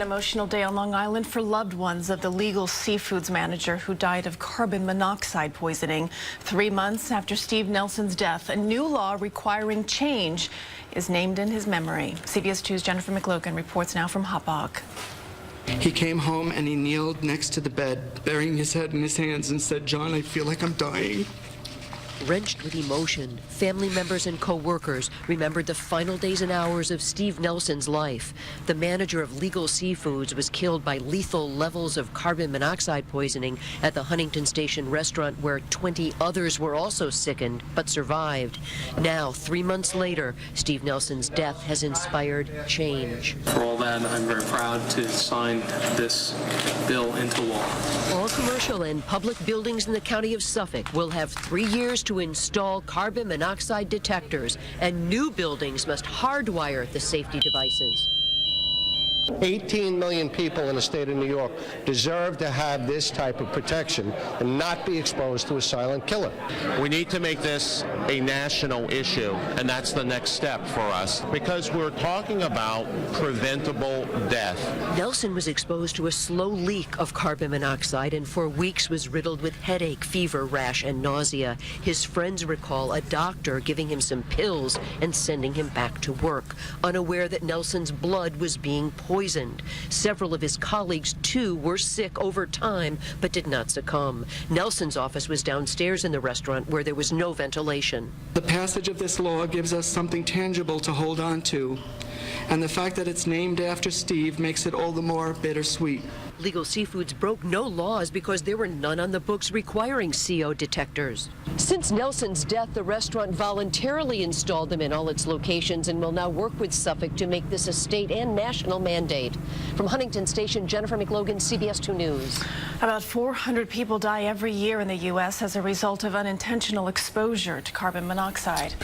An emotional day on Long Island for loved ones of the Legal Seafoods manager who died of carbon monoxide poisoning. 3 months after Steve Nelson's death, a new law requiring change is named in his memory. CBS 2's Jennifer McLogan reports now from Hauppauge. He came home and he kneeled next to the bed, burying his head in his hands, and said, "John, I feel like I'm dying." Wrenched with emotion, family members and co-workers remembered the final days and hours of Steve Nelson's life. The manager of Legal Seafoods was killed by lethal levels of carbon monoxide poisoning at the Huntington Station restaurant, where 20 others were also sickened but survived. Now, 3 months later, Steve Nelson's death has inspired change. For all that, I'm very proud to sign this bill into law. All commercial and public buildings in the county of Suffolk will have 3 years to install carbon monoxide detectors, and new buildings must hardwire the safety devices. 18 million people in the state of New York deserve to have this type of protection and not be exposed to a silent killer. We need to make this a national issue, and that's the next step for us, because we're talking about preventable death. Nelson was exposed to a slow leak of carbon monoxide and for weeks was riddled with headache, fever, rash, and nausea. His friends recall a doctor giving him some pills and sending him back to work, unaware that Nelson's blood was being poisoned. Several of his colleagues, too, were sick over time, but did not succumb. Nelson's office was downstairs in the restaurant where there was no ventilation. The passage of this law gives us something tangible to hold on to, and the fact that it's named after Steve makes it all the more bittersweet. Legal Seafoods broke no laws because there were none on the books requiring CO detectors. Since Nelson's death, the restaurant voluntarily installed them in all its locations and will now work with Suffolk to make this a state and national mandate. From Huntington Station, Jennifer McLogan, CBS 2 News. About 400 people die every year in the U.S. as a result of unintentional exposure to carbon monoxide.